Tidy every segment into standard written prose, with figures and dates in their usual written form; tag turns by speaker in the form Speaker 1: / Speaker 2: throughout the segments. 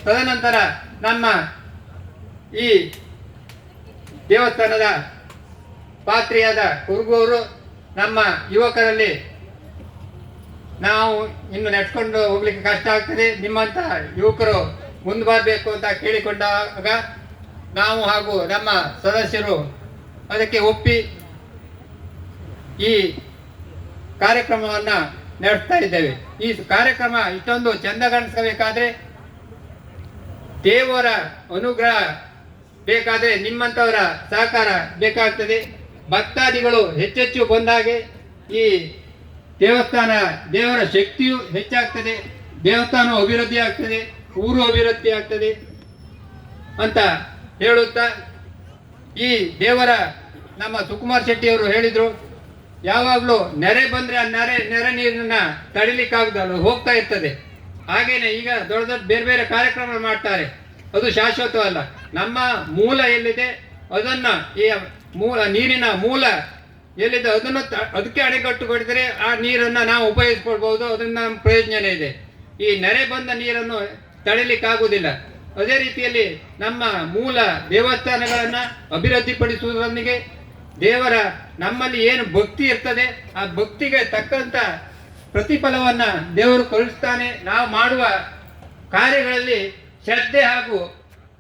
Speaker 1: ತದನಂತರ ನಮ್ಮ ಈ ದೇವಸ್ಥಾನದ ಪಾತ್ರಿಯಾದ ಕುರುಗೂರು ನಮ್ಮ ಯುವಕರಲ್ಲಿ ನಾವು ಇನ್ನು ನೆಟ್ಕೊಂಡು ಹೋಗ್ಲಿಕ್ಕೆ ಕಷ್ಟ ಆಗ್ತದೆ, ನಿಮ್ಮಂಥ ಯುವಕರು ಮುಂದೆ ಬರಬೇಕು ಅಂತ ಕೇಳಿಕೊಂಡಾಗ ನಾವು ಹಾಗೂ ನಮ್ಮ ಸದಸ್ಯರು ಅದಕ್ಕೆ ಒಪ್ಪಿ ಈ ಕಾರ್ಯಕ್ರಮವನ್ನು ನಡೆಸ್ತಾ ಇದ್ದೇವೆ. ಈ ಕಾರ್ಯಕ್ರಮ ಇಷ್ಟೊಂದು ಚೆಂದ ಕಾಣಿಸಬೇಕಾದ್ರೆ ದೇವರ ಅನುಗ್ರಹ ಬೇಕಾದರೆ ನಿಮ್ಮಂಥವರ ಸಹಕಾರ ಬೇಕಾಗ್ತದೆ. ಭಕ್ತಾದಿಗಳು ಹೆಚ್ಚೆಚ್ಚು ಬಂದಾಗೆ ಈ ದೇವರ ಶಕ್ತಿಯು ಹೆಚ್ಚಾಗ್ತದೆ, ದೇವಸ್ಥಾನ ಅಭಿವೃದ್ಧಿ ಆಗ್ತದೆ, ಊರು ಅಭಿವೃದ್ಧಿ ಆಗ್ತದೆ ಅಂತ ಹೇಳುತ್ತಾ, ಈ ದೇವರ ನಮ್ಮ ಸುಕುಮಾರ್ ಶೆಟ್ಟಿಯವರು ಹೇಳಿದರು, ಯಾವಾಗಲೂ ನೆರೆ ಬಂದರೆ ಆ ನೆರೆ ನೀರನ್ನ ತಡಿಲಿಕ್ಕಾಗದಲ್ಲ, ಹೋಗ್ತಾ ಇರ್ತದೆ. ಹಾಗೇನೆ ಈಗ ದೊಡ್ಡ ದೊಡ್ಡ ಬೇರೆ ಬೇರೆ ಕಾರ್ಯಕ್ರಮ ಮಾಡ್ತಾರೆ, ಅದು ಶಾಶ್ವತವಲ್ಲ. ನಮ್ಮ ಮೂಲ ಎಲ್ಲಿದೆ ಅದನ್ನು, ಈ ನೀರಿನ ಮೂಲ ಎಲ್ಲಿದೆ ಅದನ್ನು ಅದಕ್ಕೆ ಅಣೆಕಟ್ಟು ಕೊಡಿದರೆ ಆ ನೀರನ್ನು ನಾವು ಉಪಯೋಗಿಸ್ಕೊಳ್ಬಹುದು, ಅದರಿಂದ ನಮ್ಮ ಪ್ರಯೋಜನ ಇದೆ. ಈ ನೆರೆ ಬಂದ ನೀರನ್ನು ತಡಿಲಿಕ್ಕಾಗುವುದಿಲ್ಲ. ಅದೇ ರೀತಿಯಲ್ಲಿ ನಮ್ಮ ಮೂಲ ದೇವಸ್ಥಾನಗಳನ್ನು ಅಭಿವೃದ್ಧಿಪಡಿಸುವುದರೊಂದಿಗೆ ದೇವರ ನಮ್ಮಲ್ಲಿ ಏನು ಭಕ್ತಿ ಇರ್ತದೆ ಆ ಭಕ್ತಿಗೆ ತಕ್ಕಂಥ ಪ್ರತಿಫಲವನ್ನು ದೇವರು ಕರುಣಿಸ್ತಾನೆ. ನಾವು ಮಾಡುವ ಕಾರ್ಯಗಳಲ್ಲಿ ಶ್ರದ್ಧೆ ಹಾಗೂ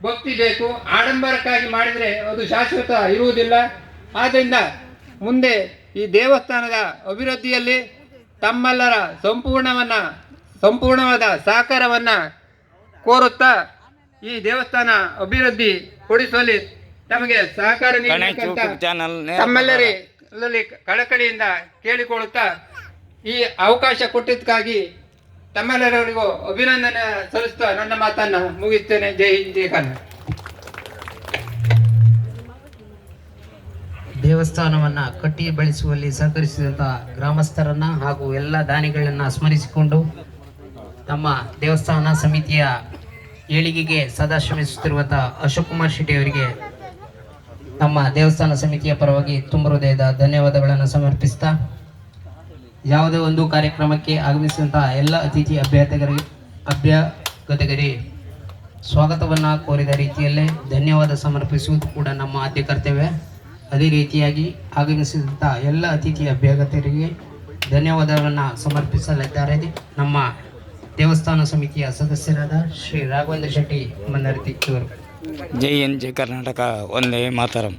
Speaker 1: ಭಕ್ತಿ ಬೇಕು. ಆಡಂಬರಕ್ಕಾಗಿ ಮಾಡಿದರೆ ಅದು ಶಾಶ್ವತ ಇರುವುದಿಲ್ಲ. ಆದ್ದರಿಂದ ಮುಂದೆ ಈ ದೇವಸ್ಥಾನದ ಅಭಿವೃದ್ಧಿಯಲ್ಲಿ ತಮ್ಮೆಲ್ಲರ ಸಂಪೂರ್ಣವಾದ ಸಹಕಾರವನ್ನು ಕೋರುತ್ತಾ ಈ ದೇವಸ್ಥಾನ ಅಭಿವೃದ್ಧಿ ಪಡಿಸುವಲ್ಲಿ ನಮಗೆ ಸಹಕಾರ ನೀಡಬೇಕಂತ ತಮ್ಮೆಲ್ಲರಲ್ಲಿ ಕಳಕಳಿಯಿಂದ ಕೇಳಿಕೊಳ್ಳುತ್ತಾ ಈ ಅವಕಾಶ ಕೊಟ್ಟಿದ್ದಕ್ಕಾಗಿ ತಮ್ಮೆಲ್ಲರಿಗೂ ಅಭಿನಂದನೆ ಸಲ್ಲಿಸುತ್ತಾ ನನ್ನ ಮಾತನ್ನು ಮುಗಿಸ್ತೇನೆ. ಜೈ ಹಿಂದ್, ಜೈ ಕನ್ನಡ.
Speaker 2: ದೇವಸ್ಥಾನವನ್ನು ಕಟ್ಟಿ ಬೆಳೆಸುವಲ್ಲಿ ಸಹಕರಿಸಿದಂತಹ ಗ್ರಾಮಸ್ಥರನ್ನ ಹಾಗೂ ಎಲ್ಲ ದಾನಿಗಳನ್ನ ಸ್ಮರಿಸಿಕೊಂಡು ತಮ್ಮ ದೇವಸ್ಥಾನ ಸಮಿತಿಯ ಏಳಿಗೆಗೆ ಸದಾ ಶ್ರಮಿಸುತ್ತಿರುವಂತಹ ಅಶೋಕ್ ಕುಮಾರ್ ಶೆಟ್ಟಿ ಅವರಿಗೆ ನಮ್ಮ ದೇವಸ್ಥಾನ ಸಮಿತಿಯ ಪರವಾಗಿ ತುಂಬ ಹೃದಯದ ಧನ್ಯವಾದಗಳನ್ನು ಸಮರ್ಪಿಸ್ತಾ, ಯಾವುದೇ ಒಂದು ಕಾರ್ಯಕ್ರಮಕ್ಕೆ ಆಗಮಿಸಿದಂತಹ ಎಲ್ಲ ಅತಿಥಿ ಅಭ್ಯಾಗತರಿಗೆ ಸ್ವಾಗತವನ್ನು ಕೋರಿದ ರೀತಿಯಲ್ಲೇ ಧನ್ಯವಾದ ಸಮರ್ಪಿಸುವುದು ಕೂಡ ನಮ್ಮ ಆದ್ಯ ಕರ್ತವ್ಯ. ಅದೇ ರೀತಿಯಾಗಿ ಆಗಮಿಸಿದಂಥ ಎಲ್ಲ ಅತಿಥಿ ಅಭ್ಯಾಗತರಿಗೆ ಧನ್ಯವಾದವನ್ನು ಸಮರ್ಪಿಸಲಿದ್ದಾರೆ ನಮ್ಮ ದೇವಸ್ಥಾನ ಸಮಿತಿಯ ಸದಸ್ಯರಾದ ಶ್ರೀ ರಾಘವೇಂದ್ರ ಶೆಟ್ಟಿ ಮನ್ನರತಿ ಇವರು.
Speaker 3: ಜೈ ಹಿಂದ್, ಜೈ ಕರ್ನಾಟಕ, ಒಂದೇ ಮಾತರಂ.